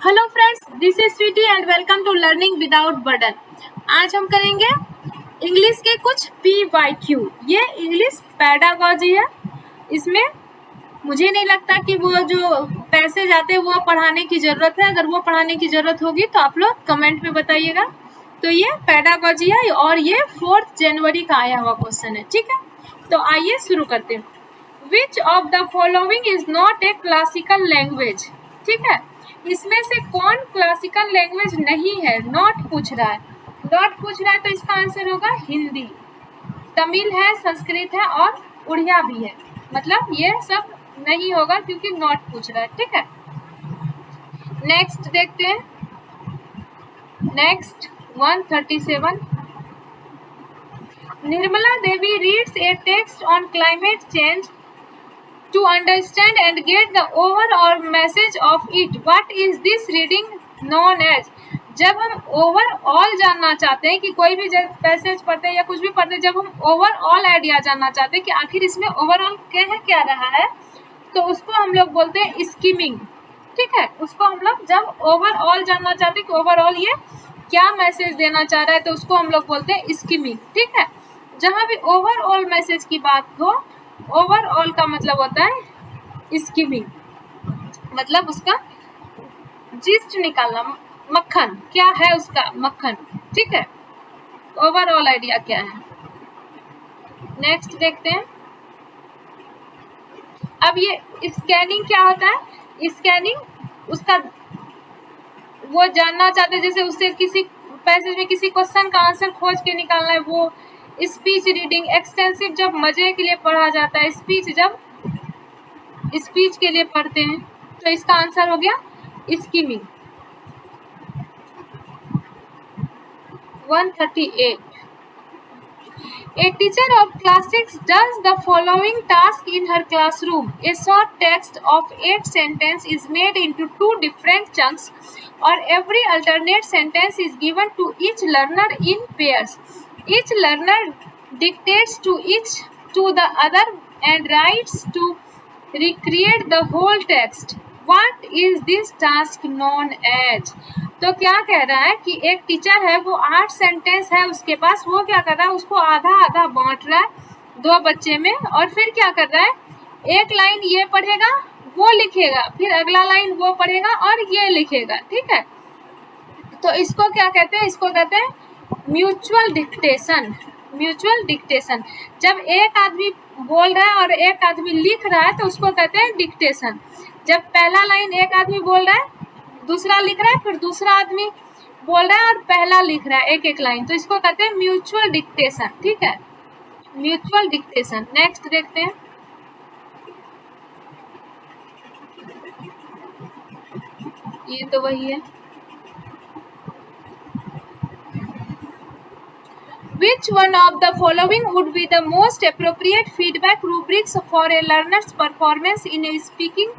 Hello friends, this is Sweety and welcome to learning without burden. आज हम करेंगे English के कुछ PYQ। ये इंग्लिश पैडागॉजी है। इसमें मुझे नहीं लगता कि वो जो पैसे जाते हैं वो पढ़ाने की ज़रूरत है। अगर वो पढ़ाने की ज़रूरत होगी तो आप लोग कमेंट में बताइएगा। तो ये पैडागॉजी है और ये 4 जनवरी का आया हुआ क्वेश्चन है। ठीक है, तो आइए शुरू करते हैं। Which of the following is not a classical language. ठीक है, इसमें से कौन क्लासिकल लैंग्वेज नहीं है? नॉट पूछ रहा है। नॉट पूछ रहा है तो इसका आंसर होगा हिंदी, तमिल है, संस्कृत है और उड़िया भी है। मतलब ये सब नहीं होगा क्योंकि नॉट पूछ रहा है। ठीक है, नेक्स्ट देखते हैं। Next 137, Nirmala Devi reads A text on climate change to understand and get the overall message of it. What is this reading known as? जब हम ओवरऑल जानना चाहते हैं कि कोई भी पैसेज पढ़ते हैं या कुछ भी पढ़ते हैं, जब हम ओवरऑल आइडिया जानना चाहते हैं कि आखिर इसमें ओवरऑल कह क्या रहा है, तो उसको हम लोग बोलते हैं स्कीमिंग। ठीक है, उसको हम लोग जब ओवरऑल जानना चाहते हैं कि ओवरऑल ये क्या मैसेज देना चाह रहा है, तो उसको हम लोग बोलते हैं स्कीमिंग। ठीक है, जहाँ भी ओवरऑल मैसेज की बात हो, ओवरऑल का मतलब होता है स्कीमिंग, मतलब उसका जिस्ट निकालना, मक्खन क्या है उसका, मक्खन। ठीक है, ओवरऑल आइडिया क्या है। नेक्स्ट देखते हैं। अब ये स्कैनिंग क्या होता है? स्कैनिंग उसका वो जानना चाहते हैं, जैसे उससे किसी पैसेज में किसी क्वेश्चन का आंसर खोज के निकालना है, वो स्पीच रीडिंग। एक्सटेंसिव जब मजे के लिए पढ़ा जाता है, स्पीच जब स्पीच के लिए पढ़ते हैं, तो इसका आंसर हो गया skimming. 138, A teacher of class 6 does the following task in her classroom. A short text of 8 sentences is made into 2 different chunks, or every alternate sentence is given to each learner in pairs. Each learner dictates to the other and writes to recreate the whole text. What is this task known as? तो क्या कह रहा है कि एक teacher है, वो 8 sentence है उसके पास, वो क्या कर रहा है, उसको आधा आधा बांट रहा है 2 बच्चे में, और फिर क्या कर रहा है, एक लाइन ये पढ़ेगा वो लिखेगा, फिर अगला लाइन वो पढ़ेगा और ये लिखेगा। ठीक है, तो इसको क्या कहते हैं? इसको कहते हैं म्यूचुअल डिक्टेशन। म्यूचुअल डिक्टेशन, जब एक आदमी बोल रहा है और एक आदमी लिख रहा है तो उसको कहते हैं डिक्टेशन। जब पहला लाइन एक आदमी बोल रहा है, दूसरा लिख रहा है, फिर दूसरा आदमी बोल रहा है और पहला लिख रहा है एक एक लाइन, तो इसको कहते हैं म्यूचुअल डिक्टेशन। ठीक है, म्यूचुअल डिक्टेशन। नेक्स्ट देखते हैं। ये तो वही है। Which one of the following would be the most appropriate feedback rubrics for a learner's performance in a speaking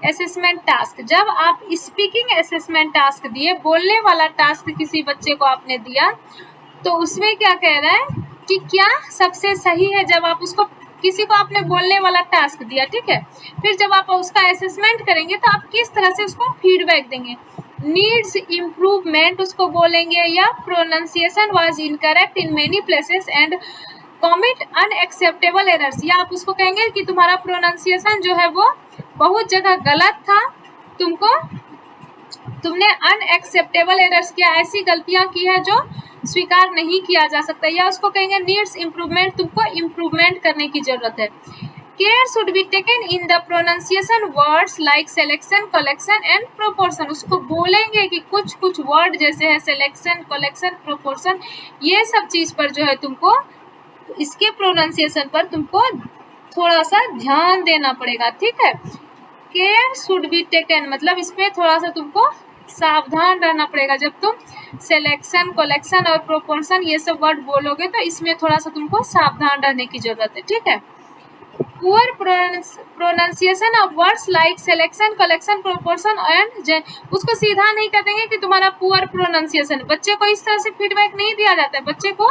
assessment task? जब आप स्पीकिंग असेसमेंट टास्क दिए, बोलने वाला टास्क किसी बच्चे को आपने दिया, तो उसमें क्या कह रहा है कि क्या सबसे सही है। जब आप उसको, किसी को आपने बोलने वाला टास्क दिया, ठीक है, फिर जब आप उसका असेसमेंट करेंगे तो आप किस तरह से उसको फीडबैक देंगे। नीड्स इम्प्रूवमेंट उसको बोलेंगे, या pronunciation was incorrect in many places and commit unacceptable errors, या आप उसको कहेंगे कि तुम्हारा प्रोनाउंसिएशन जो है वो बहुत जगह गलत था, तुमने अनएक्सेप्टेबल एरर्स किया, ऐसी गलतियां की है जो स्वीकार नहीं किया जा सकता, या उसको कहेंगे नीड्स इम्प्रूवमेंट, तुमको इम्प्रूवमेंट करने की जरूरत है। Care should be taken in the pronunciation words like selection, collection and proportion. उसको बोलेंगे कि कुछ कुछ वर्ड जैसे है selection, collection, proportion, ये सब चीज पर जो है तुमको, इसके प्रोनाउंसिएशन पर तुमको थोड़ा सा ध्यान देना पड़ेगा। ठीक है, केयर शुड बी टेकन, मतलब इसमें थोड़ा सा तुमको सावधान रहना पड़ेगा। जब तुम सिलेक्शन, कलेक्शन और प्रोपोर्शन ये सब वर्ड बोलोगे तो इसमें थोड़ा सा तुमको सावधान रहने की जरूरत है। ठीक है, poor pronunciation of words like selection, collection, proportion and उसको सीधा नहीं कह देंगे कि तुम्हारा पुअर प्रोनाउंसिएशन। बच्चे को इस तरह से फीडबैक नहीं दिया जाता है, बच्चे को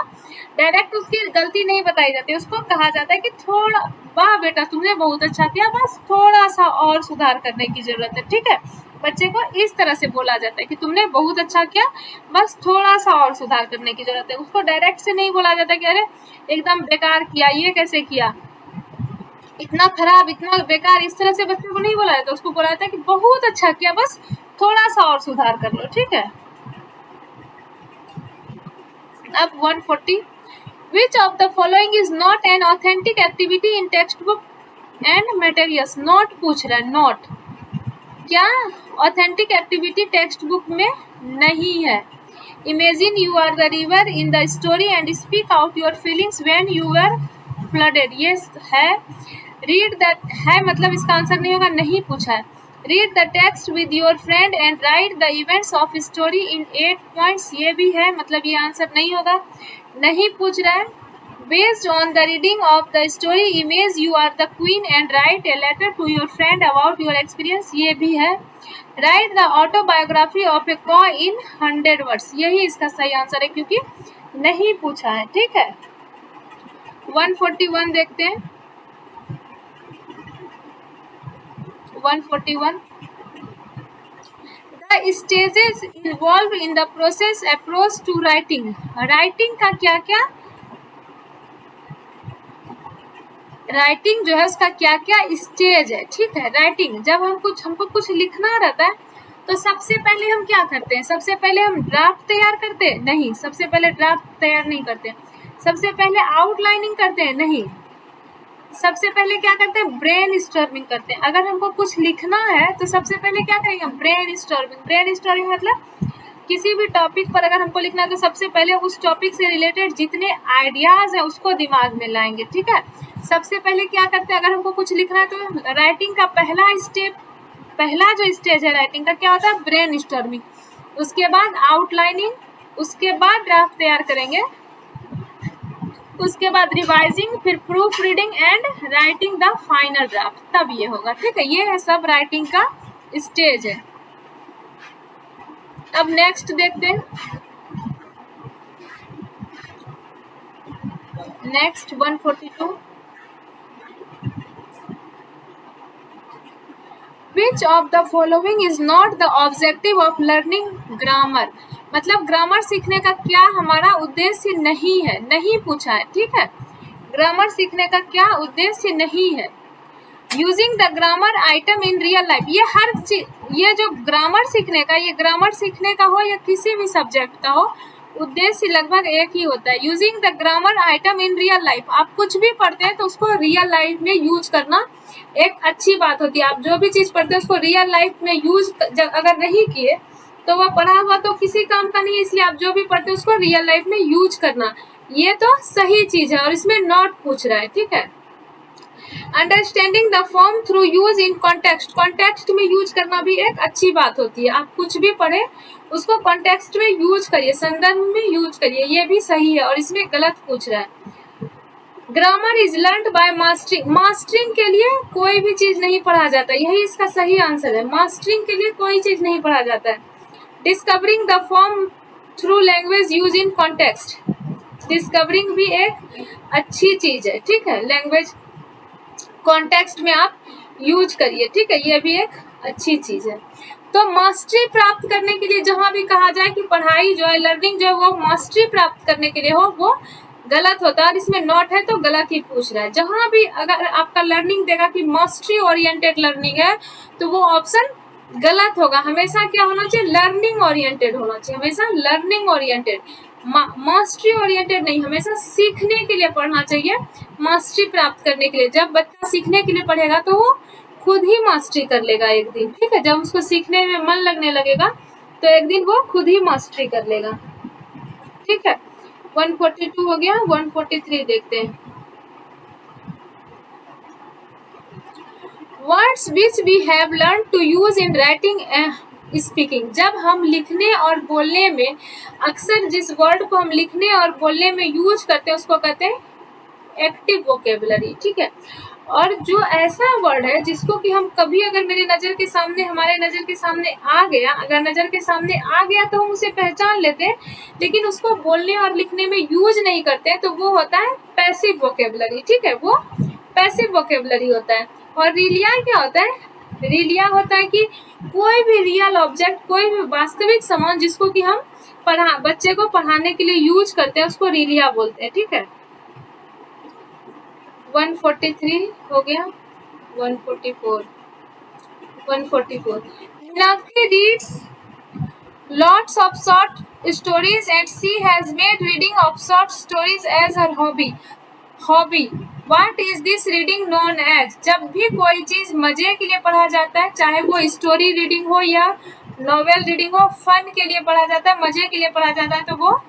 डायरेक्ट उसकी गलती नहीं बताई जाती है, उसको कहा जाता है कि थोड़ा, वाह बेटा तुमने बहुत अच्छा किया, बस थोड़ा सा और सुधार करने की जरूरत है। ठीक है, बच्चे को इस तरह से बोला जाता है कि तुमने बहुत अच्छा किया, बस थोड़ा सा और सुधार करने की जरूरत है। उसको डायरेक्ट से नहीं बोला जाता कि अरे एकदम बेकार किया, ये कैसे किया, इतना खराब, इतना बेकार, इस तरह से बच्चे को नहीं बोला जाता। उसको बोला जाता है कि बहुत अच्छा किया, बस थोड़ा सा और सुधार कर लो। ठीक है, अब 140, which of the following is not an authentic activity in text book and materials. Not पूछ रहा है, नॉट, क्या ऑथेंटिक एक्टिविटी टेक्स्ट बुक में नहीं है। Imagine you are the river in the story and speak out your feelings when you were flooded, ये है। Read that है, मतलब इसका आंसर नहीं होगा, नहीं पूछा है। Read the text with your friend and right the events of story in 8 points, ये भी है, मतलब ये आंसर नहीं होगा, नहीं पूछ रहा है। Based on the reading of the story image you are the queen and write a letter to your friend about your experience, ये भी है। Write the autobiography of a cow in 100 words, यही इसका सही आंसर है क्योंकि नहीं पूछा है। ठीक है, 141 देखते हैं। 141, the stages involve in the process approach to writing. Writing का क्या क्या, राइटिंग जो है उसका क्या क्या स्टेज है। ठीक है, राइटिंग जब हमको कुछ लिखना रहता है तो सबसे पहले हम क्या करते हैं, सबसे पहले हम ड्राफ्ट तैयार करते हैं, नहीं, सबसे पहले ड्राफ्ट तैयार नहीं करते। सबसे पहले आउटलाइनिंग करते हैं, नहीं, सबसे पहले क्या करते हैं, ब्रेन स्टॉर्मिंग करते हैं। अगर हमको कुछ लिखना है तो सबसे पहले क्या करेंगे, ब्रेन स्टॉर्मिंग। ब्रेन स्टॉर्मिंग मतलब किसी भी टॉपिक पर अगर हमको लिखना है तो सबसे पहले उस टॉपिक से रिलेटेड जितने आइडियाज हैं उसको दिमाग में लाएंगे। ठीक है, सबसे पहले क्या करते हैं, अगर हमको कुछ लिखना है तो राइटिंग का पहला स्टेप, पहला जो स्टेज है राइटिंग का क्या होता है, ब्रेन स्टॉर्मिंग। उसके बाद आउटलाइनिंग, उसके बाद ड्राफ्ट तैयार करेंगे, उसके बाद रिवाइजिंग, फिर proof reading and writing the final draft, तब ये होगा। ठीक है, ये है सब राइटिंग का स्टेज है। अब नेक्स्ट देखते हैं, next 142, which of the following is not the objective of learning grammar. मतलब ग्रामर सीखने का क्या हमारा उद्देश्य नहीं है, नहीं पूछा है। ठीक है, ग्रामर सीखने का क्या उद्देश्य नहीं है। Using the grammar item in real life, ये हर चीज, ये जो ग्रामर सीखने का, ये ग्रामर सीखने का हो या किसी भी सब्जेक्ट का हो, उद्देश्य लगभग एक ही होता है। Using the grammar item in real life, आप कुछ भी पढ़ते हैं तो उसको रियल लाइफ में यूज करना एक अच्छी बात होती है। आप जो भी चीज पढ़ते हैं उसको रियल लाइफ में यूज अगर नहीं किए तो वह पढ़ा हुआ तो किसी काम का नहीं है, इसलिए आप जो भी पढ़ते हैं उसको रियल लाइफ में यूज करना, ये तो सही चीज है और इसमें नॉट पूछ रहा है। ठीक है, understanding the form through use in context, context में यूज करना भी एक अच्छी बात होती है। आप कुछ भी पढ़े उसको कॉन्टेक्स्ट में यूज करिए, संदर्भ में यूज करिए, ये भी सही है और इसमें गलत पूछ रहा है। Grammar is learned by mastering, mastering के लिए कोई भी चीज नहीं पढ़ा जाता, यही इसका सही आंसर है। मास्टरिंग के लिए कोई चीज नहीं पढ़ा जाता है। Discovering the form through language use in context, discovering भी एक अच्छी चीज है। ठीक है, लैंग्वेज कॉन्टेक्स्ट में आप यूज करिए। ठीक है, ये भी एक अच्छी चीज है। तो मास्टरी प्राप्त करने के लिए जहां भी कहा जाए कि पढ़ाई जो है, लर्निंग जो है वो मास्टरी प्राप्त करने के लिए हो, वो गलत होता है और इसमें नॉट है तो गलत ही पूछ रहा है। जहां भी अगर आपका लर्निंग देगा कि मास्टरी ओरिएंटेड लर्निंग है तो वो ऑप्शन गलत होगा। हमेशा क्या होना चाहिए, लर्निंग ओरिएंटेड होना चाहिए, हमेशा लर्निंग ओरिएंटेड, मास्टरी ओरिएंटेड नहीं। हमेशा सीखने के लिए पढ़ना चाहिए, मास्टरी प्राप्त करने के लिए। जब बच्चा सीखने के लिए पढ़ेगा तो वो खुद ही मास्टरी कर लेगा एक दिन। ठीक है, जब उसको सीखने में मन लगने लगेगा तो एक दिन वो खुद ही मास्टरी कर लेगा। ठीक है, 142 हो गया। 143 देखते हैं, words which we have learn to use in writing speaking. जब हम लिखने और बोलने में अक्सर जिस वर्ड को हम लिखने और बोलने में यूज करते हैं उसको कहते हैं एक्टिव वोकेबुलरी। ठीक है, और जो ऐसा वर्ड है जिसको कि हम कभी अगर मेरे नज़र के सामने हमारे नज़र के सामने आ गया, अगर नज़र के सामने आ गया तो हम उसे पहचान लेते हैं, लेकिन उसको बोलने और लिखने में यूज नहीं करते, तो वो होता है पैसिव वोकेबलरी। ठीक है, वो पैसिव वोकेबलरी होता है। और रिलिया क्या होता है? रिलिया होता है कि कोई भी रियल ऑब्जेक्ट, कोई भी वास्तविक सामान जिसको कि हम बच्चे को पढ़ाने के लिए यूज करते हैं, उसको रिलिया बोलते हैं। ठीक है, 143 हो गया, 144। Naki reads lots of short stories and she has made reading of short stories as her hobby. What is this reading known as? जब भी कोई चीज मजे के लिए पढ़ा जाता है, चाहे वो स्टोरी रीडिंग हो या नॉवेल रीडिंग हो, फन के लिए पढ़ा जाता है, मजे के लिए पढ़ा जाता है, तो वो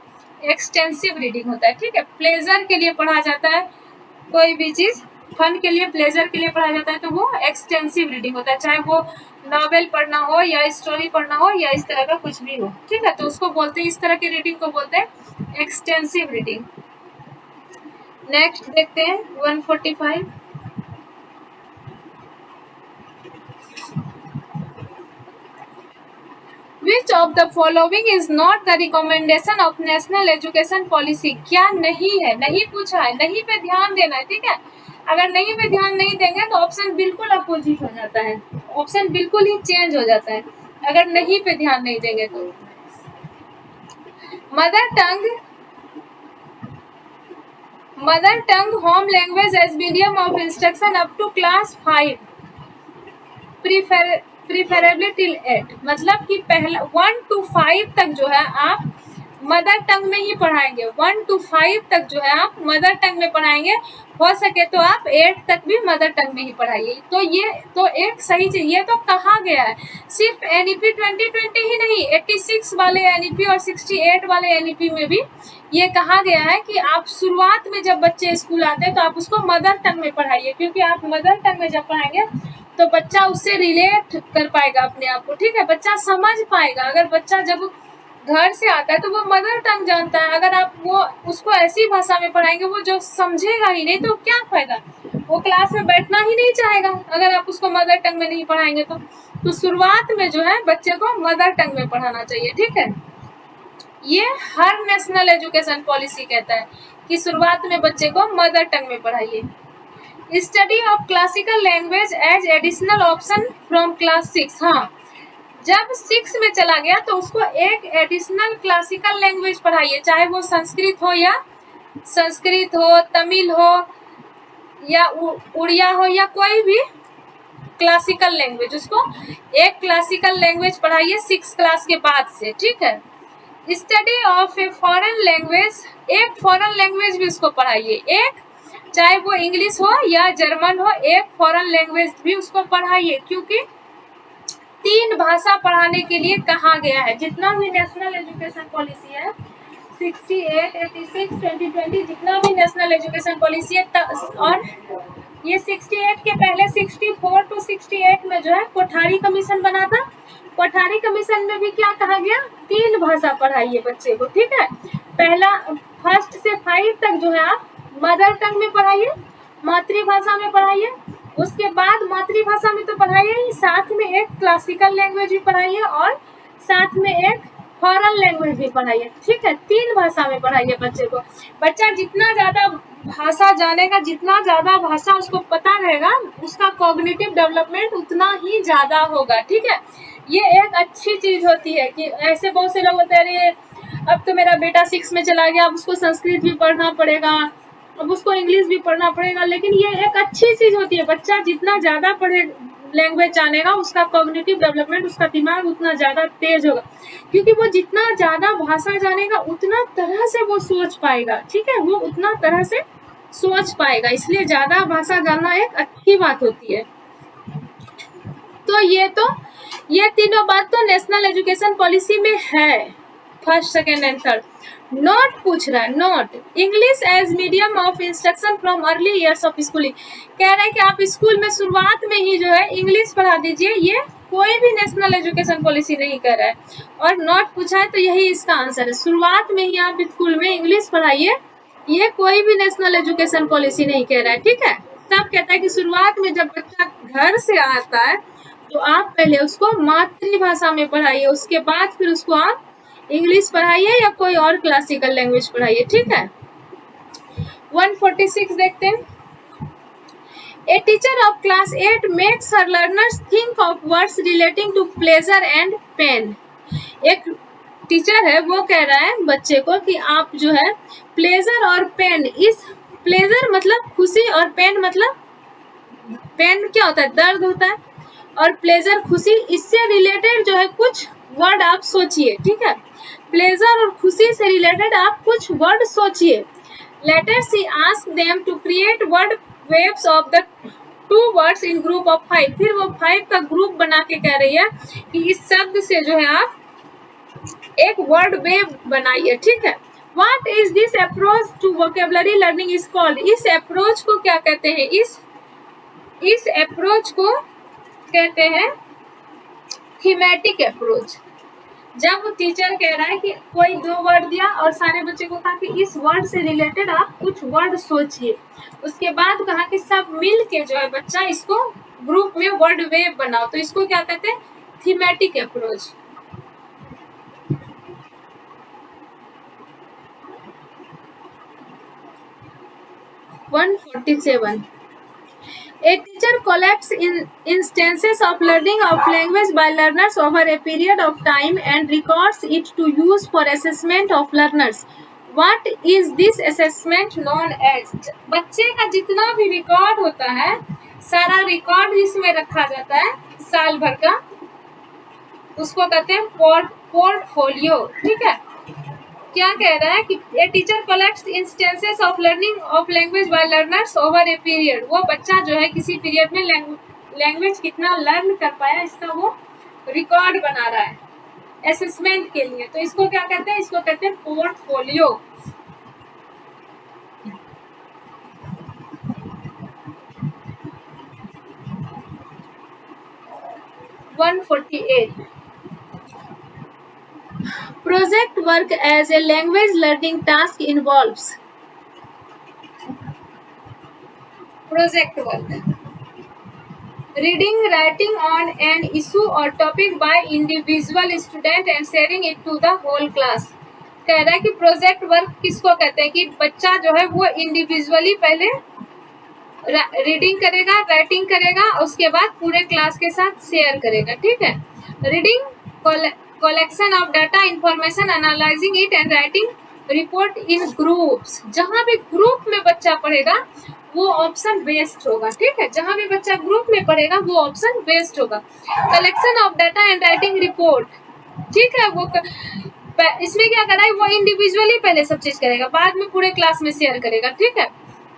एक्सटेंसिव रीडिंग होता है। ठीक है, प्लेजर के लिए पढ़ा जाता है, कोई भी चीज फन के लिए, प्लेजर के लिए पढ़ा जाता है, तो वो एक्सटेंसिव रीडिंग होता है, चाहे वो नॉवेल पढ़ना हो या स्टोरी पढ़ना हो या इस तरह का कुछ भी हो। ठीक है, तो उसको बोलते हैं, इस तरह की रीडिंग को बोलते हैं एक्सटेंसिव रीडिंग। नेक्स्ट देखते हैं 145। Which of the following is not the recommendation of national education policy? क्या नहीं है, नहीं पूछा है, नहीं पे ध्यान देना है। ठीक है, अगर नहीं पे ध्यान नहीं देंगे तो ऑप्शन बिल्कुल अपोजिट हो जाता है, ऑप्शन बिल्कुल ही चेंज हो जाता है अगर नहीं पे ध्यान नहीं देंगे तो। Mother tongue home language as medium of instruction up to class 5, preferably till 8। मतलब कि पहला 1 to 5 तक जो है आप मदर टंग में ही पढ़ाएंगे, 1 to 5 तक जो है आप मदर टंग में पढ़ाएंगे, हो सके तो आप 8 तक भी मदर टंग में ही पढ़ाइए। तो ये तो एक सही चीज, ये तो कहा गया है, सिर्फ एनईपी 2020 ही नहीं, 86 वाले एनईपी और 68 वाले एनईपी में भी ये कहा गया है कि आप शुरुआत में जब बच्चे स्कूल आते हैं तो आप उसको मदर टंग में पढ़ाइए, क्योंकि आप मदर टंग में जब पढ़ाएंगे तो बच्चा उससे रिलेट कर पाएगा अपने आप को। ठीक है, बच्चा समझ पाएगा। अगर बच्चा जब घर से आता है तो वो मदर टंग जानता है, अगर आप वो उसको ऐसी भाषा में पढ़ाएंगे वो जो समझेगा ही नहीं, तो क्या फायदा, वो क्लास में बैठना ही नहीं चाहेगा अगर आप उसको मदर टंग में नहीं पढ़ाएंगे तो शुरुआत में जो है बच्चे को मदर टंग में पढ़ाना चाहिए। ठीक है, ये हर नेशनल एजुकेशन पॉलिसी कहता है कि शुरुआत में बच्चे को मदर टंग में पढ़ाइए। Study of classical language as additional option from class 6। हाँ, जब 6 में चला गया तो उसको एक एडिशनल क्लासिकल लैंग्वेज पढ़ाइए, चाहे वो संस्कृत हो, तमिल हो या उड़िया हो या कोई भी क्लासिकल लैंग्वेज, उसको एक क्लासिकल लैंग्वेज पढ़ाइए 6 क्लास के बाद से। ठीक है, study of a foreign language, एक फॉरेन लैंग्वेज भी उसको पढ़ाइए, एक चाहे वो इंग्लिश हो या जर्मन हो, एक फॉरेन लैंग्वेज भी उसको पढ़ाइए, क्योंकि 3 भाषा पढ़ाने के लिए कहा गया है। जितना भी नेशनल एजुकेशन पॉलिसी है 68, 86, 2020, जितना भी नेशनल एजुकेशन पॉलिसी है, और ये 68 के पहले 64 to 68 में जो है कोठारी कमीशन बना था। कोठारी कमीशन में भी क्या कहा गया, 3 भाषा पढ़ाइए बच्चे को। ठीक है, पहला 1 से 5 तक जो है आप मदर टंग में पढ़ाइए, मातृभाषा में पढ़ाइए, उसके बाद मातृभाषा में तो पढ़ाइए ही, साथ में एक क्लासिकल लैंग्वेज भी पढ़ाइए और साथ में एक फॉरेन लैंग्वेज भी पढ़ाइए। ठीक है, 3 भाषा में पढ़ाइए बच्चे को। बच्चा जितना ज़्यादा भाषा जानेगा, जितना ज़्यादा भाषा उसको पता रहेगा, उसका कॉग्निटिव डेवलपमेंट उतना ही ज़्यादा होगा। ठीक है, ये एक अच्छी चीज़ होती है कि ऐसे बहुत से लोग होते हैं, अरे अब तो मेरा बेटा 6 में चला गया, अब उसको संस्कृत भी पढ़ना पड़ेगा, अब उसको इंग्लिश भी पढ़ना पड़ेगा, लेकिन ये एक अच्छी चीज़ होती है। बच्चा जितना ज़्यादा पढ़े, लैंग्वेज जानेगा, उसका कॉग्निटिव डेवलपमेंट, उसका दिमाग उतना ज़्यादा तेज होगा, क्योंकि वो जितना ज़्यादा भाषा जानेगा उतना तरह से वो सोच पाएगा। ठीक है, वो उतना तरह से सोच पाएगा, इसलिए ज़्यादा भाषा जानना एक अच्छी बात होती है। तो ये तीनों बात तो नेशनल एजुकेशन पॉलिसी में है, first, second and third. Not पूछ रहा है, not English as medium of instruction from early years of schooling, कह रहे हैं कि आप स्कूल में शुरुआत में ही जो है इंग्लिश पढ़ा दीजिए, ये कोई भी नेशनल एजुकेशन पॉलिसी नहीं कर रहा है। और नोट पूछा है तो यही इसका आंसर है, शुरुआत में ही आप स्कूल में इंग्लिश पढ़ाइए, ये कोई भी नेशनल एजुकेशन पॉलिसी नहीं कह रहा है। ठीक है, सब कहता है कि शुरुआत में जब बच्चा घर से आता है तो आप पहले उसको मातृभाषा में पढ़ाइए, उसके बाद फिर उसको आप इंग्लिश पढ़ाइए या कोई और क्लासिकल लैंग्वेज पढ़ाइए, ठीक है। 146 देखते हैं। A teacher of class 8 makes her learners think of words relating to pleasure and pain. एक टीचर है वो कह रहा है बच्चे को कि आप जो है प्लेजर और पेन, इस प्लेजर मतलब खुशी और पेन मतलब पेन क्या होता है, दर्द होता है, और प्लेजर खुशी, इससे रिलेटेड जो है कुछ वर्ड आप सोचिए, ठीक है। प्लेजर और खुशी से रिलेटेड आप कुछ वर्ड सोचिए। Letter C ask them to create word waves of the 2 words in group of 5। फिर वो 5 का ग्रुप बना के कह रही है कि इस शब्द से जो है आप एक वर्ड वेव बनाइए, ठीक है। What is this approach to vocabulary learning is called? इस अप्रोच को क्या कहते हैं? इस अप्रोच को कहते हैं थीमेटिक अप्रोच। जब टीचर कह रहा है कि कोई 2 वर्ड दिया और सारे बच्चे को कहा कि इस वर्ड से रिलेटेड आप कुछ वर्ड सोचिए, उसके बाद कहा कि सब मिल के जो है बच्चा इसको ग्रुप में वर्ड वेव बनाओ, तो इसको क्या कहते हैं? Thematic approach. A teacher collects instances of learning of language by learners over a period of time and records it to use for assessment of learners. What is this assessment known as? बच्चे का जितना भी record होता है, सारा record जिसमें रखा जाता है साल भर का, उसको कहते हैं पोर्टफोलियो, ठीक है। क्या कह रहा है कि a teacher collects instances of learning of language by learners over a period. वो बच्चा जो है किसी पीरियड में लैंग्वेज कितना लर्न कर पाया, इसका वो रिकॉर्ड बना रहा है असेसमेंट के लिए, तो इसको क्या कहते हैं? इसको कहते हैं portfolio. Project work as a language learning task involves project work, reading, writing on an issue or topic by individual student and sharing it to the whole class। कह रहा है कि प्रोजेक्ट वर्क किसको कहते हैं कि बच्चा जो है वो इंडिविजुअली पहले रीडिंग करेगा, राइटिंग करेगा, उसके बाद पूरे क्लास के साथ शेयर करेगा, ठीक है। Reading collection of data information, analyzing it and writing report in groups। जहाँ भी ग्रुप में बच्चा पढ़ेगा वो ऑप्शन बेस्ड होगा, ठीक है। जहाँ भी बच्चा ग्रुप में पढ़ेगा वो ऑप्शन बेस्ड होगा। Collection of data and writing report, ठीक है। वो इसमें क्या कर रहा है, वो इंडिविजुअली पहले सब चीज करेगा, बाद में पूरे क्लास में शेयर करेगा, ठीक है।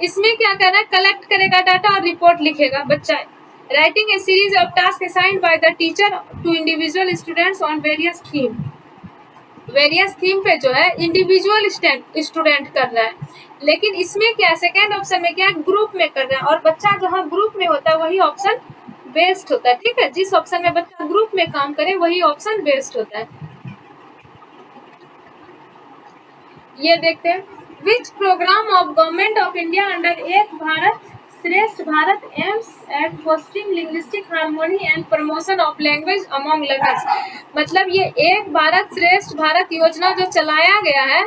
इसमें क्या कर रहा है, कलेक्ट करेगा डाटा और रिपोर्ट लिखेगा बच्चा। Writing a series of tasks assigned by the teacher to individual students on various theme। Various theme पे जो है इंडिविजुअल स्टूडेंट कर रहा है, लेकिन इसमें क्या सेकेंड ऑप्शन में क्या ग्रुप में कर रहा है, और बच्चा जहाँ ग्रुप में होता है वही ऑप्शन बेस्ड होता है, ठीक है। जिस ऑप्शन में बच्चा ग्रुप में काम करे वही ऑप्शन बेस्ड होता है। ये देखते हैं, विच programme of government of India under एक भारत श्रेष्ठ Bharat aims at fostering linguistic harmony and promotion of language among learners. मतलब ये एक भारत श्रेष्ठ भारत योजना जो चलाया गया है,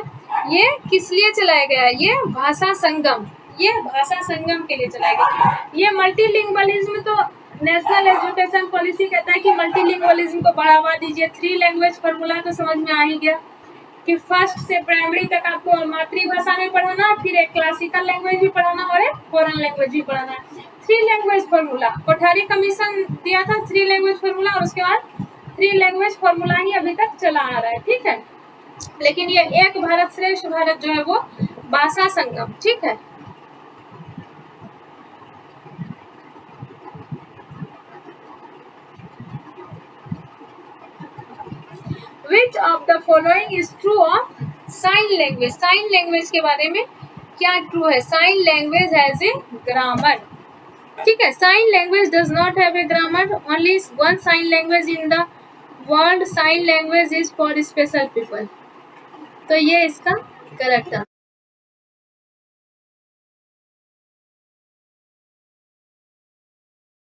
ये किस लिए चलाया गया है? ये भाषा संगम, ये भाषा संगम के लिए चलाया गया। ये मल्टीलिंगुअलिज्म तो नेशनल एजुकेशन पॉलिसी कहता है कि मल्टीलिंगुअलिज्म को बढ़ावा दीजिए। 3 लैंग्वेज फॉर्मूला तो समझ में आ ही गया कि फर्स्ट से प्राइमरी तक आपको मातृभाषा में पढ़ाना, फिर एक क्लासिकल लैंग्वेज भी पढ़ाना और एक फॉरेन लैंग्वेज भी पढ़ाना है। 3 लैंग्वेज फॉर्मूला कोठारी कमीशन दिया था, 3 लैंग्वेज फॉर्मूला, और उसके बाद 3 लैंग्वेज फॉर्मूला ही अभी तक चला आ रहा है, ठीक है। लेकिन ये एक भारत श्रेष्ठ भारत जो है वो भाषा संगम, ठीक है। Which of the following is true of sign language? Sign language के बारे में क्या ट्रू है? Sign language has a grammar, ठीक है। Sign language does not have a grammar, only one sign language in the world. Sign language is for special people. तो ये इसका करेक्ट